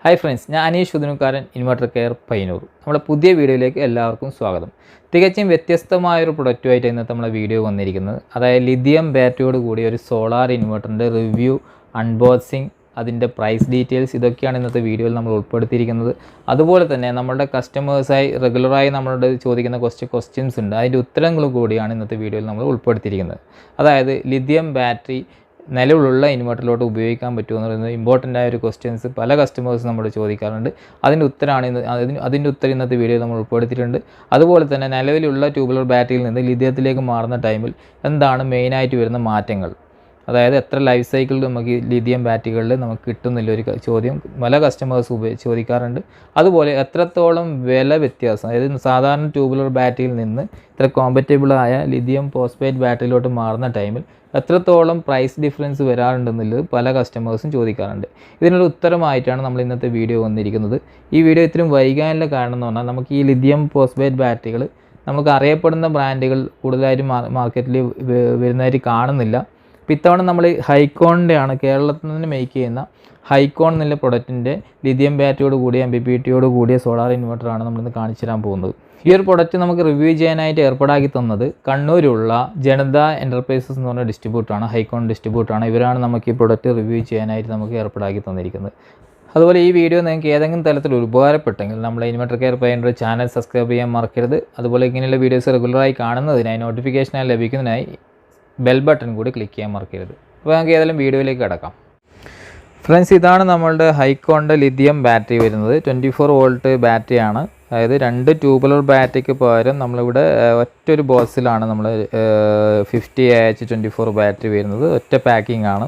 Hi friends, I am Anish Udhunukaran, Inverter Care Payyanur. നമ്മുടെ പുതിയ വീഡിയോയിലേക്ക് എല്ലാവർക്കും സ്വാഗതം. തികച്ചും വ്യത്യസ്തമായ ഒരു പ്രൊഡക്റ്റുമായിട്ട് ഇന്നത്തെ നമ്മുടെ വീഡിയോ വന്നിരിക്കുന്നത്. അതായത് ലിഥിയം ബാറ്ററിയോട് കൂടിയ ഒരു സോളാർ ഇൻവെർട്ടറിൻ്റെ റിവ്യൂ, അൺബോക്സിംഗ്, അതിൻ്റെ പ്രൈസ് ഡീറ്റെയിൽസ് ഇതൊക്കെയാണ് ഇന്നത്തെ വീഡിയോയിൽ നമ്മൾ ഉൾപ്പെടുത്തിയിരിക്കുന്നത്. അതുപോലെ തന്നെ നമ്മുടെ കസ്റ്റമേഴ്സായി റെഗുലറായി നമ്മളോട് ചോദിക്കുന്ന കുറച്ച് ക്വസ്റ്റ്യൻസ് ഉണ്ട്. അതിൻ്റെ ഉത്തരങ്ങൾ കൂടിയാണ് ഇന്നത്തെ വീഡിയോയിൽ നമ്മൾ ഉൾപ്പെടുത്തിയിരിക്കുന്നത്. അതായത് ലിഥിയം ബാറ്ററി നിലവിലുള്ള ഇൻവെർട്ടറിലോട്ട് ഉപയോഗിക്കാൻ പറ്റുമോ എന്ന് പറയുന്നത് ഇമ്പോർട്ടൻ്റ് ആയ ഒരു ക്വസ്റ്റ്യൻസ് പല കസ്റ്റമേഴ്സ് നമ്മൾ ചോദിക്കാറുണ്ട്. അതിൻ്റെ ഉത്തരമാണ് അതിൻ്റെ ഉത്തരം ഇന്നത്തെ വീഡിയോയിൽ നമ്മൾ ഉൾപ്പെടുത്തിയിട്ടുണ്ട്. അതുപോലെ തന്നെ നിലവിലുള്ള ട്യൂബുലർ ബാറ്ററിയിൽ നിന്ന് ലിഥിയത്തിലേക്ക് മാറുന്ന ടൈമിൽ എന്താണ് മെയിനായിട്ട് വരുന്ന മാറ്റങ്ങൾ, അതായത് എത്ര ലൈഫ് സൈക്കിൾ നമുക്ക് ലിഥിയം ബാറ്ററികളിൽ നമുക്ക് കിട്ടുന്നില്ല ഒരു ചോദ്യം പല കസ്റ്റമേഴ്സ് ചോദിക്കാറുണ്ട്. അതുപോലെ എത്രത്തോളം വില വ്യത്യാസം, അതായത് സാധാരണ ട്യൂബുലർ ബാറ്ററിയിൽ നിന്ന് ഇത്ര കോമ്പറ്റബിളായ ലിഥിയം ഫോസ്ഫേറ്റ് ബാറ്ററിയിലോട്ട് മാറുന്ന ടൈമിൽ എത്രത്തോളം പ്രൈസ് ഡിഫറൻസ് വരാറുണ്ടെന്നുള്ളത് പല കസ്റ്റമേഴ്സും ചോദിക്കാറുണ്ട്. ഇതിനൊരു ഉത്തരമായിട്ടാണ് നമ്മൾ ഇന്നത്തെ വീഡിയോ വന്നിരിക്കുന്നത്. ഈ വീഡിയോ ഇത്രയും വൈകാനുള്ള കാരണം എന്ന് പറഞ്ഞാൽ നമുക്ക് ഈ ലിഥിയം ഫോസ്ഫേറ്റ് ബാറ്ററികൾ നമുക്ക് അറിയപ്പെടുന്ന ബ്രാൻഡുകൾ കൂടുതലായിട്ട് മാർക്കറ്റിൽ വരുന്നതായിട്ട് കാണുന്നില്ല. അപ്പോൾ ഇത്തവണ നമ്മൾ ഹൈക്കോണിൻ്റെയാണ് കേരളത്തിൽ നിന്ന് മേക്ക് ചെയ്യുന്ന ഹൈക്കോൺ എന്നുള്ള പ്രൊഡക്റ്റിൻ്റെ ലിഥിയം ബാറ്ററിയോട് കൂടിയ MPPTയോട് കൂടിയ സോളാർ ഇൻവെർട്ടറാണ് നമ്മളിന്ന് കാണിച്ചു തരാൻ പോകുന്നത്. ഈ ഒരു പ്രൊഡക്റ്റ് നമുക്ക് റിവ്യൂ ചെയ്യാനായിട്ട് ഏർപ്പാടാക്കി തന്നത് കണ്ണൂരുള്ള ജനത എൻ്റർപ്രൈസസ് എന്ന് പറഞ്ഞ ഡിസ്ട്രിബ്യൂട്ടറാണ്, ഹൈക്കോൺ ഡിസ്ട്രിബ്യൂട്ടറാണ്. ഇവരാണ് നമുക്ക് ഈ പ്രൊഡക്റ്റ് റിവ്യൂ ചെയ്യാനായിട്ട് നമുക്ക് ഏർപ്പാടാക്കി തന്നിരിക്കുന്നത്. അതുപോലെ ഈ വീഡിയോ നിങ്ങൾക്ക് ഏതെങ്കിലും തരത്തിൽ ഉപകാരപ്പെട്ടെങ്കിൽ നമ്മുടെ inverter care Payyanur channel subscribe ചെയ്യാൻ മറക്കരുത്. അതുപോലെ ഇങ്ങനെയുള്ള വീഡിയോസ് റെഗുലറായി കാണുന്നതിനായി നോട്ടിഫിക്കേഷനായി ലഭിക്കുന്നതിനായി ബെൽ ബട്ടൺ കൂടി ക്ലിക്ക് ചെയ്യാൻ മറക്കരുത്. അപ്പോൾ നമുക്ക് ഏതെങ്കിലും വീഡിയോയിലേക്ക് കിടക്കാം. ഫ്രണ്ട്സ്, ഇതാണ് നമ്മളുടെ ഹൈക്കോണിൻ്റെ ലിഥിയം ബാറ്ററി വരുന്നത്. 24 വോൾട്ട് ബാറ്ററിയാണ്. അതായത് 2 ട്യൂബുലർ ബാറ്ററിക്ക് പകരം നമ്മളിവിടെ ഒറ്റൊരു ബോക്സിലാണ് നമ്മൾ 50Ah 24 ബാറ്ററി വരുന്നത്. ഒറ്റ പാക്കിംഗ് ആണ്.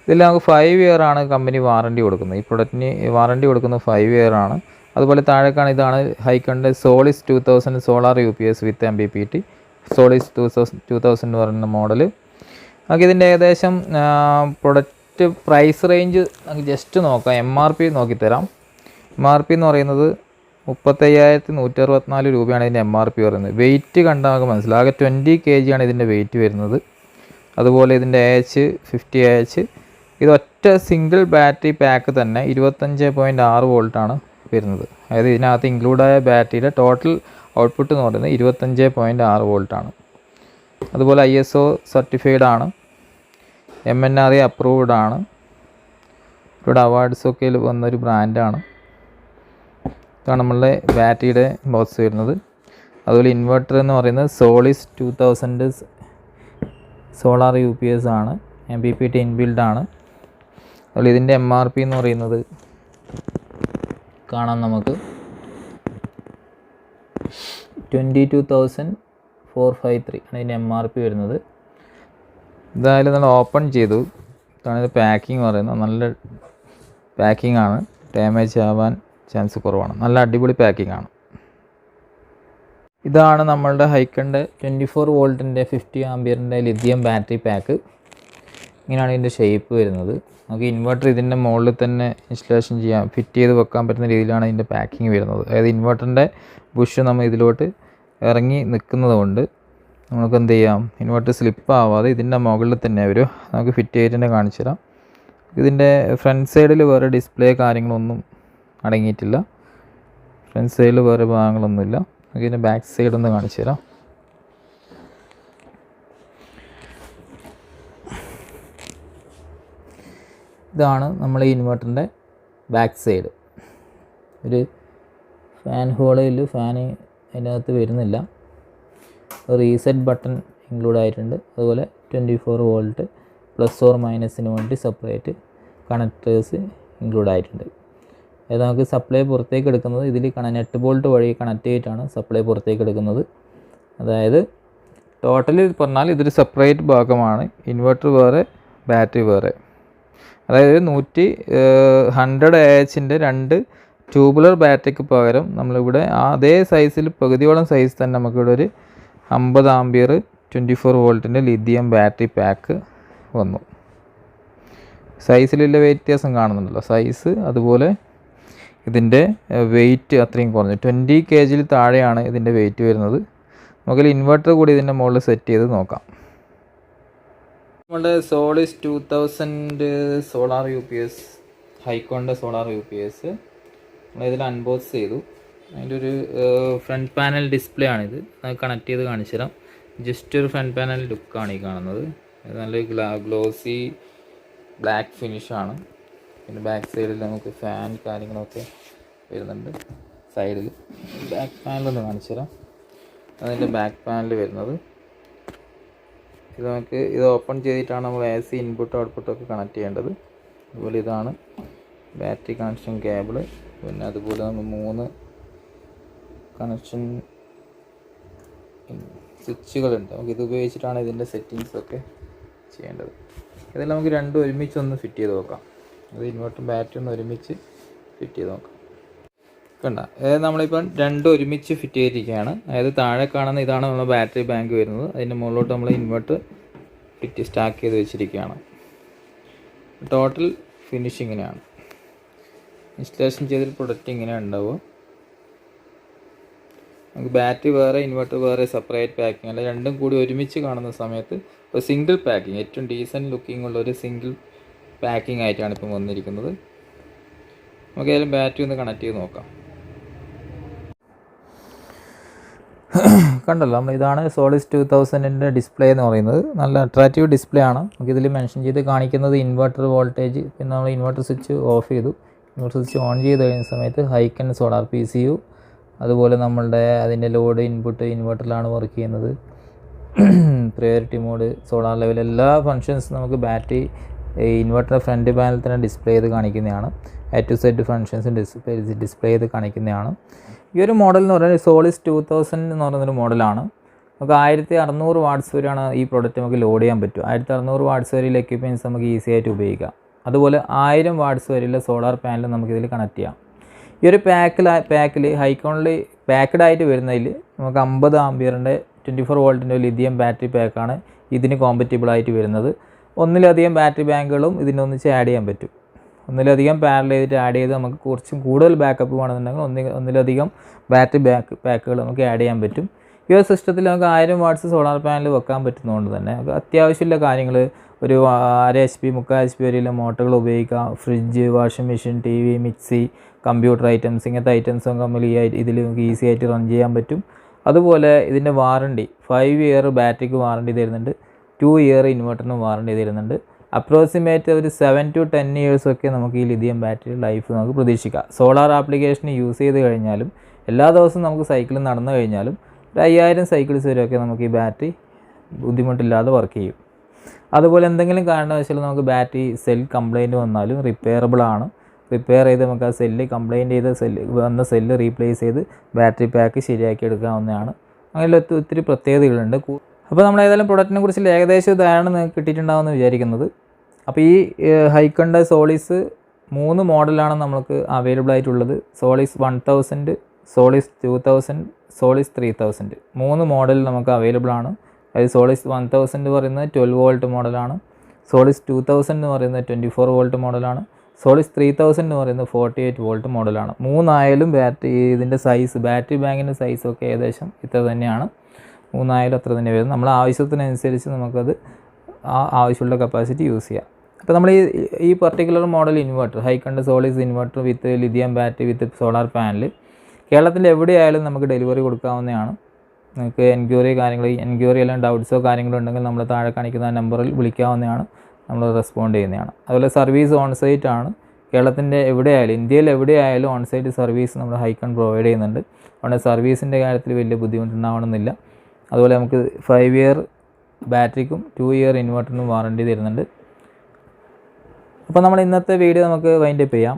ഇതിൽ നമുക്ക് 5 ഇയർ ആണ് കമ്പനി വാറണ്ടി കൊടുക്കുന്നത്. ഈ പ്രൊഡക്റ്റിന് വാറണ്ടി കൊടുക്കുന്നത് 5 ഇയർ ആണ്. അതുപോലെ താഴേക്കാണ് ഇതാണ് ഹൈക്കോണിൻ്റെ സോളിസ് 2000 സോളാർ UPS വിത്ത് MPPT സോളിസ് 2000 എന്ന് പറയുന്ന മോഡൽ. നമുക്ക് ഇതിൻ്റെ ഏകദേശം പ്രൊഡക്റ്റ് പ്രൈസ് റേഞ്ച് നമുക്ക് ജസ്റ്റ് നോക്കാം. MRP നോക്കിത്തരാം. MRP എന്ന് പറയുന്നത് 35,164 രൂപയാണ് ഇതിൻ്റെ MRP പറയുന്നത്. വെയിറ്റ് കണ്ടാൽ നമുക്ക് മനസ്സിലാകെ 20 kg ആണ് ഇതിൻ്റെ വെയിറ്റ് വരുന്നത്. അതുപോലെ ഇതിൻ്റെ AH 50Ah ഇത് ഒറ്റ സിംഗിൾ ബാറ്ററി പാക്ക് തന്നെ 25.6 വോൾട്ടാണ് വരുന്നത്. അതായത് ഇതിനകത്ത് ഇൻക്ലൂഡായ ബാറ്ററിയുടെ ടോട്ടൽ ഔട്ട്പുട്ട് എന്ന് പറയുന്നത് 25.6 വോൾട്ടാണ്. അതുപോലെ ISO സർട്ടിഫൈഡ് ആണ്, MNRE അപ്രൂവ്ഡ് ആണ്. ഇവിടെ അവാർഡ്സൊക്കെ വന്നൊരു ബ്രാൻഡാണ്. ഇതാണ് നമ്മളുടെ ബാറ്ററിയുടെ ബോക്സ് വരുന്നത്. അതുപോലെ ഇൻവെർട്ടർ എന്ന് പറയുന്നത് സോളിസ് 2000 സോളാർ UPS ആണ്, MPPT ഇൻബിൽഡ് ആണ്. അതുപോലെ ഇതിൻ്റെ MRP എന്ന് പറയുന്നത് കാണാം നമുക്ക് 22,453 ആണ് ഇതിൻ്റെ MRP വരുന്നത്. എന്തായാലും നമ്മൾ ഓപ്പൺ ചെയ്തു. ഇതാണ് ഇത് പാക്കിംഗ് പറയുന്നത്. നല്ല പാക്കിംഗ് ആണ്, ഡാമേജ് ആവാൻ ചാൻസ് കുറവാണ്. നല്ല അടിപൊളി പാക്കിംഗ് ആണ്. ഇതാണ് നമ്മളുടെ ഹൈക്കണിൻ്റെ 24 വോൾട്ടിൻ്റെ 50 ആംപിയറിൻ്റെ ലിഥിയം ബാറ്ററി പാക്ക്. ഇങ്ങനെയാണ് ഇതിൻ്റെ ഷേപ്പ് വരുന്നത്. നമുക്ക് ഇൻവെർട്ടർ ഇതിൻ്റെ മുകളിൽ തന്നെ ഇൻസ്റ്റലേഷൻ ചെയ്യാം, ഫിറ്റ് ചെയ്ത് വെക്കാൻ പറ്റുന്ന രീതിയിലാണ് ഇതിൻ്റെ പാക്കിംഗ് വരുന്നത്. അതായത് ഇൻവെർട്ടറിൻ്റെ ബുഷ് നമ്മൾ ഇതിലോട്ട് ഇറങ്ങി നിൽക്കുന്നത് കൊണ്ട് നമുക്ക് എന്ത് ചെയ്യാം, ഇൻവെർട്ടർ സ്ലിപ്പ് ആവാതെ ഇതിൻ്റെ മുകളിൽ തന്നെ വരും. നമുക്ക് ഫിറ്റ് ചെയ്തിട്ട് തന്നെ കാണിച്ചു തരാം. ഇതിൻ്റെ ഫ്രണ്ട് സൈഡിൽ വേറെ ഡിസ്പ്ലേ കാര്യങ്ങളൊന്നും അടങ്ങിയിട്ടില്ല. ഫ്രണ്ട് സൈഡിൽ വേറെ ഭാഗങ്ങളൊന്നുമില്ല. നമുക്ക് ഇതിൻ്റെ ബാക്ക് സൈഡ് ഒന്ന് കാണിച്ചു തരാം. ഇതാണ് നമ്മൾ ഈ ഇൻവെർട്ടറിൻ്റെ ബാക്ക് സൈഡ്. ഒരു ഫാൻ ഹോളിൽ ഫാന് അതിനകത്ത് വരുന്നില്ല. റീസെറ്റ് ബട്ടൺ ഇൻക്ലൂഡ് ആയിട്ടുണ്ട്. അതുപോലെ 24 വോൾട്ട് പ്ലസ് ഓർ മൈനസിന് വേണ്ടി സെപ്പറേറ്റ് കണക്ടേഴ്സ് ഇൻക്ലൂഡ് ആയിട്ടുണ്ട്. അതായത് നമുക്ക് സപ്ലൈ പുറത്തേക്ക് എടുക്കുന്നത് ഇതിൽ നെറ്റ് ബോൾട്ട് വഴി കണക്ട് ചെയ്തിട്ടാണ് സപ്ലൈ പുറത്തേക്ക് എടുക്കുന്നത്. അതായത് ടോട്ടലി പറഞ്ഞാൽ ഇതൊരു സെപ്പറേറ്റ് ഭാഗമാണ്. ഇൻവെർട്ടർ വേറെ, ബാറ്ററി വേറെ. അതായത് 100Ah 2 ട്യൂബുലർ ബാറ്ററിക്ക് പകരം നമ്മളിവിടെ അതേ സൈസിൽ പകുതിയോളം സൈസ് തന്നെ നമുക്കിവിടെ ഒരു 50 ആംപിയർ 24 വോൾട്ടിൻ്റെ ലിഥിയം ബാറ്ററി പാക്ക് വന്നു. സൈസിലുള്ള വ്യത്യാസം കാണുന്നുണ്ടല്ലോ, സൈസ്. അതുപോലെ ഇതിൻ്റെ വെയിറ്റ് അത്രയും കുറഞ്ഞു, 20 kg താഴെയാണ് ഇതിൻ്റെ വെയിറ്റ് വരുന്നത്. നമുക്കിൽ ഇൻവെർട്ടർ കൂടി ഇതിൻ്റെ മുകളിൽ സെറ്റ് ചെയ്ത് നോക്കാം. നമ്മുടെ സോളിസ് 2000 സോളാർ UPS ഹൈക്കോണിൻ്റെ സോളാർ UPS നമ്മളിതിൽ അൺബോക്സ് ചെയ്തു. അതിൻ്റെ ഒരു ഫ്രണ്ട് പാനൽ ഡിസ്പ്ലേ ആണിത്. അത് കണക്ട് ചെയ്ത് കാണിച്ചു തരാം. ജസ്റ്റ് ഒരു ഫ്രണ്ട് പാനൽ ലുക്കാണ് ഈ കാണുന്നത്. ഇത് നല്ലൊരു ഗ്ലോസി ബ്ലാക്ക് ഫിനിഷാണ്. പിന്നെ ബാക്ക് സൈഡിൽ നമുക്ക് ഫാൻ കാര്യങ്ങളൊക്കെ വരുന്നുണ്ട്. സൈഡിൽ ബാക്ക് പാനലൊന്ന് കാണിച്ചു തരാം. അതിൻ്റെ ബാക്ക് പാനൽ വരുന്നത് ഇത് നമുക്ക് ഇത് ഓപ്പൺ ചെയ്തിട്ടാണ് നമ്മൾ AC ഇൻപുട്ട് ഔട്ട്പുട്ടൊക്കെ കണക്ട് ചെയ്യേണ്ടത്. അതുപോലെ ഇതാണ് ബാറ്ററി കണക്ഷൻ കേബിള്. പിന്നെ അതുപോലെ നമ്മൾ 3 കണക്ഷൻ സ്വിച്ചുകളുണ്ട്. നമുക്ക് ഇത് ഉപയോഗിച്ചിട്ടാണ് ഇതിൻ്റെ സെറ്റിങ്സൊക്കെ ചെയ്യേണ്ടത്. ഇതെല്ലാം നമുക്ക് രണ്ടും ഒരുമിച്ച് ഒന്ന് ഫിറ്റ് ചെയ്ത് നോക്കാം. അത് ഇൻവെർട്ടറും ബാറ്ററി ഒന്ന് ഒരുമിച്ച് ഫിറ്റ് ചെയ്ത് നോക്കാം. കണ്ട, അതായത് നമ്മളിപ്പം രണ്ടും ഒരുമിച്ച് ഫിറ്റ് ചെയ്തിരിക്കുകയാണ്. അതായത് താഴെ കാണുന്ന ഇതാണ് നമ്മുടെ ബാറ്ററി ബാങ്ക് വരുന്നത്. അതിൻ്റെ മുകളിലോട്ട് നമ്മൾ ഇൻവെർട്ടർ സ്റ്റാക്ക് ചെയ്ത് വെച്ചിരിക്കുകയാണ്. ടോട്ടൽ ഫിനിഷ് ഇങ്ങനെയാണ്. ഇൻസ്റ്റലേഷൻ ചെയ്തൊരു പ്രൊഡക്റ്റ് ഇങ്ങനെയാണ് ഉണ്ടാവുക. നമുക്ക് ബാറ്ററി വേറെ ഇൻവെർട്ടർ വേറെ സെപ്പറേറ്റ് പാക്കിംഗ് അല്ല, രണ്ടും കൂടി ഒരുമിച്ച് കാണുന്ന സമയത്ത് ഒരു സിംഗിൾ പാക്കിംഗ്, ഏറ്റവും ഡീസൻറ്റ് ലുക്കിംഗ് ഉള്ള ഒരു സിംഗിൾ പാക്കിംഗ് ആയിട്ടാണ് ഇപ്പം വന്നിരിക്കുന്നത്. നമുക്ക് ഏതായാലും ബാറ്ററി ഒന്ന് കണക്ട് ചെയ്ത് നോക്കാം. കണ്ടല്ലോ, നമ്മൾ ഇതാണ് സോളിസ് 2000ൻ്റെ ഡിസ്പ്ലേ എന്ന് പറയുന്നത്. നല്ല അട്രാക്റ്റീവ് ഡിസ്പ്ലേ ആണ്. നമുക്കിതിൽ മെൻഷൻ ചെയ്ത് കാണിക്കുന്നത് ഇൻവെർട്ടർ വോൾട്ടേജ്. പിന്നെ നമ്മൾ ഇൻവെർട്ടർ സ്വിച്ച് ഓഫ് ചെയ്തു. ഇൻവെർട്ടർ സ്വിച്ച് ഓൺ ചെയ്ത് കഴിയുന്ന സമയത്ത് ഹൈക്കൺ സോളാർ PCU, അതുപോലെ നമ്മളുടെ അതിൻ്റെ ലോഡ് ഇൻപുട്ട് ഇൻവെർട്ടറിലാണ് വർക്ക് ചെയ്യുന്നത്. പ്രയോറിറ്റി മോഡ്, സോളാർ ലെവൽ, എല്ലാ ഫങ്ഷൻസും നമുക്ക് ബാറ്ററി ഇൻവെർട്ടർ ഫ്രണ്ട് പാനൽ തന്നെ ഡിസ്പ്ലേ ചെയ്ത് കാണിക്കുന്നതാണ്. A to Z functions display ചെയ്ത് കാണിക്കുന്നതാണ്. ഈ ഒരു മോഡൽ എന്ന് പറയുന്നത് സോളിസ് 2000 എന്ന് പറയുന്നൊരു മോഡലാണ്. നമുക്ക് 1600 വാട്ട്സ് വരെയാണ് ഈ പ്രോഡക്റ്റ് നമുക്ക് ലോഡ് ചെയ്യാൻ പറ്റും. 1600 വാട്ട്സ് വരെയുള്ള എക്യുപ്മെൻറ്റ്സ് നമുക്ക് ഈസി ആയിട്ട് ഉപയോഗിക്കാം. അതുപോലെ 1000 വാട്ട്സ് വരെയുള്ള സോളാർ പാനൽ നമുക്കിതിൽ കണക്ട് ചെയ്യാം. ഈ ഒരു പാക്കിൽ ഹൈക്കോണിൽ പാക്ക്ഡ് ആയിട്ട് വരുന്നതിൽ നമുക്ക് 50 ആംപിയറിൻ്റെ 24 വോൾട്ടിൻ്റെ ലിഥിയം ബാറ്ററി പാക്കാണ് ഇതിന് കോമ്പറ്റബിൾ ആയിട്ട് വരുന്നത്. ഒന്നിലധികം ബാറ്ററി ബാങ്കുകളും ഇതിനൊന്നിച്ച് ആഡ് ചെയ്യാൻ പറ്റും. ഒന്നിലധികം പാനൽ ചെയ്തിട്ട് ആഡ് ചെയ്ത് നമുക്ക് കുറച്ചും കൂടുതൽ ബാക്കപ്പ് വേണമെന്നുണ്ടെങ്കിൽ ഒന്നിലധികം ബാറ്ററി പാക്കുകൾ നമുക്ക് ആഡ് ചെയ്യാൻ പറ്റും. ഈ ഒരു സിസ്റ്റത്തിൽ നമുക്ക് 1000 വാട്ട്സ് സോളാർ പാനൽ വെക്കാൻ പറ്റുന്നതുകൊണ്ട് തന്നെ നമുക്ക് അത്യാവശ്യമുള്ള കാര്യങ്ങൾ ഒരു 1/2 HP 3/4 HP വരെയുള്ള മോട്ടറുകൾ ഉപയോഗിക്കാം. Fridge, washing machine, TV, mixie, computer items, ഇങ്ങനത്തെ ഐറ്റംസും നമ്മൾ ഇതിൽ നമുക്ക് ഈസി ആയിട്ട് റൺ ചെയ്യാൻ പറ്റും. അതുപോലെ ഇതിൻ്റെ വാറണ്ടി 5 ഇയർ ബാറ്ററിക്ക് വാറണ്ടി തരുന്നുണ്ട്. 2 ഇയർ ഇൻവെർട്ടറിനും വാറണ്ടി തരുന്നുണ്ട്. അപ്രോക്സിമേറ്റ് ഒരു 7 to 10 ഇയേഴ്സൊക്കെ നമുക്ക് ഈ ലിഥിയം ബാറ്ററി ലൈഫ് നമുക്ക് പ്രതീക്ഷിക്കാം. സോളാർ ആപ്ലിക്കേഷൻ യൂസ് ചെയ്ത് കഴിഞ്ഞാലും എല്ലാ ദിവസവും നമുക്ക് സൈക്കിൾ നടന്നു കഴിഞ്ഞാലും ഒരു 5000 സൈക്കിൾസ് വരെയൊക്കെ നമുക്ക് ഈ ബാറ്ററി ബുദ്ധിമുട്ടില്ലാതെ വർക്ക് ചെയ്യും. അതുപോലെ എന്തെങ്കിലും കാരണവശാൽ നമുക്ക് ബാറ്ററി സെൽ കംപ്ലയിൻറ്റ് വന്നാലും റിപ്പയറബിൾ ആണ്. റിപ്പയർ ചെയ്ത് നമുക്ക് ആ കംപ്ലയിൻറ്റ് ചെയ്ത സെല്ല് റീപ്ലേസ് ചെയ്ത് ബാറ്ററി പാക്ക് ശരിയാക്കി എടുക്കാവുന്നതാണ്. അങ്ങനെ ഒത്തിരി പ്രത്യേകതകളുണ്ട്. അപ്പോൾ നമ്മൾ ഏതായാലും പ്രൊഡക്റ്റിനെ കുറിച്ചുള്ള ഏകദേശം ധാരണ നിങ്ങൾക്ക് കിട്ടിയിട്ടുണ്ടാവുമെന്ന് വിചാരിക്കുന്നത്. അപ്പോൾ ഈ ഹൈക്കോണിൻ്റെ സോളിസ് 3 മോഡലാണ് നമുക്ക് അവൈലബിൾ ആയിട്ടുള്ളത്. സോളിസ് 1000, സോളിസ് 2000, സോളിസ് 3000, 3 മോഡൽ നമുക്ക് അവൈലബിൾ ആണ്. അതായത് സോളിസ് 1000 എന്ന് പറയുന്നത് 12 വോൾട്ട് മോഡലാണ്. സോളിസ് 2000 എന്ന് പറയുന്നത് 24 വോൾട്ട് മോഡലാണ്. സോളിസ് 3000 എന്ന് പറയുന്നത് 48 വോൾട്ട് മോഡലാണ്. 3 ബാറ്ററി ഇതിൻ്റെ സൈസ്, ബാറ്ററി ബാങ്കിൻ്റെ സൈസൊക്കെ ഏകദേശം ഇത്ര തന്നെയാണ്. 3 അത്ര തന്നെ വരുന്നത്. നമ്മുടെ ആവശ്യത്തിനനുസരിച്ച് നമുക്കത് ആവശ്യമുള്ള കപ്പാസിറ്റി യൂസ് ചെയ്യാം. അപ്പോൾ നമ്മൾ ഈ പർട്ടിക്കുലർ മോഡൽ ഇൻവെർട്ടർ, ഹൈക്കോണിൻ്റെ Solis inverter with lithium battery with solar panel കേരളത്തിൽ എവിടെയായാലും നമുക്ക് ഡെലിവറി കൊടുക്കാവുന്നതാണ്. നിങ്ങൾക്ക് എൻക്വയറി എല്ലാം ഡൗട്ട്സോ കാര്യങ്ങളോ ഉണ്ടെങ്കിൽ നമ്മൾ താഴെ കാണിക്കുന്ന നമ്പറിൽ വിളിക്കാവുന്നതാണ്. നമ്മൾ റെസ്പോണ്ട് ചെയ്യുന്നതാണ്. അതുപോലെ സർവീസ് ഓൺ സൈറ്റ് ആണ്. കേരളത്തിൻ്റെ എവിടെയായാലും, ഇന്ത്യയിൽ എവിടെയായാലും ഓൺ സൈറ്റ് സർവീസ് നമ്മൾ ഹൈക്കോൺ പ്രൊവൈഡ് ചെയ്യുന്നുണ്ട്. അതുകൊണ്ട് സർവീസിൻ്റെ കാര്യത്തിൽ വലിയ ബുദ്ധിമുട്ടുണ്ടാവണമെന്നില്ല. അതുപോലെ നമുക്ക് 5 ഇയർ ബാറ്ററിക്കും 2 ഇയർ ഇൻവെർട്ടറിനും വാറണ്ടി തരുന്നുണ്ട്. അപ്പോൾ നമ്മൾ ഇന്നത്തെ വീഡിയോ നമുക്ക് വൈൻഡപ്പ് ചെയ്യാം.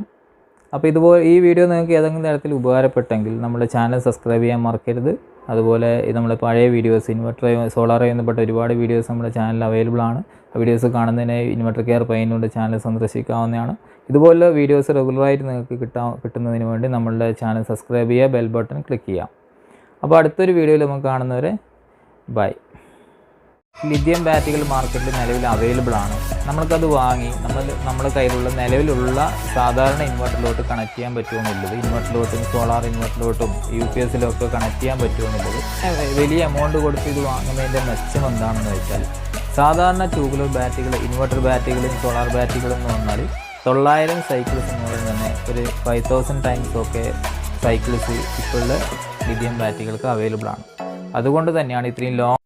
അപ്പോൾ ഈ വീഡിയോ നിങ്ങൾക്ക് ഏതെങ്കിലും തരത്തിൽ ഉപകാരപ്പെട്ടെങ്കിൽ നമ്മുടെ ചാനൽ സബ്സ്ക്രൈബ് ചെയ്യാൻ മറക്കരുത്. അതുപോലെ നമ്മുടെ പഴയ വീഡിയോസ്, ഇൻവെർട്ടർ സോളാറുമായി ബന്ധപ്പെട്ട ഒരുപാട് വീഡിയോസ് നമ്മുടെ ചാനലിൽ അവൈലബിൾ ആണ്. ആ വീഡിയോസ് കാണുന്നതിന് ഇൻവെർട്ടർ കെയർ പയ്യന്നൂർ ചാനൽ സന്ദർശിക്കാവുന്നതാണ്. ഇതുപോലെ വീഡിയോസ് റെഗുലറായിട്ട് നിങ്ങൾക്ക് കിട്ടുന്നതിന് വേണ്ടി നമ്മളുടെ ചാനൽ സബ്സ്ക്രൈബ് ചെയ്യുക, ബെൽ ബട്ടൺ ക്ലിക്ക് ചെയ്യാം. അപ്പോൾ അടുത്തൊരു വീഡിയോയിൽ നമുക്ക് കാണുന്നവരെ ബൈ. ലിഥിയം ബാറ്ററികൾ മാർക്കറ്റിൽ നിലവിൽ അവൈലബിൾ ആണ്. നമ്മൾക്കത് വാങ്ങി നമ്മുടെ കയ്യിലുള്ള നിലവിലുള്ള സാധാരണ ഇൻവെർട്ടറിലോട്ട് കണക്ട് ചെയ്യാൻ പറ്റുമെന്നുള്ളത്, ഇൻവെർട്ടറിലോട്ടും സോളാർ ഇൻവെർട്ടറിലോട്ടും UPSലൊക്കെ കണക്ട് ചെയ്യാൻ പറ്റുമെന്നുള്ളത് വലിയ എമൗണ്ട് കൊടുത്ത് ഇത് വാങ്ങുന്നതിൻ്റെ മെച്ചം എന്താണെന്ന് വെച്ചാൽ, സാധാരണ ട്യൂബുലർ ബാറ്ററികൾ, ഇൻവെർട്ടർ ബാറ്ററികളും സോളാർ ബാറ്ററികളും എന്ന് പറഞ്ഞാൽ 900 സൈക്കിൾസ് മുതൽ തന്നെ ഒരു 5000 ടൈംസ് ഒക്കെ സൈക്കിൾസ് ഇപ്പോഴുള്ള ലിഥിയം ബാറ്ററികൾക്ക് അവൈലബിൾ ആണ്. അതുകൊണ്ട് തന്നെയാണ് ഇത്രയും ലോങ്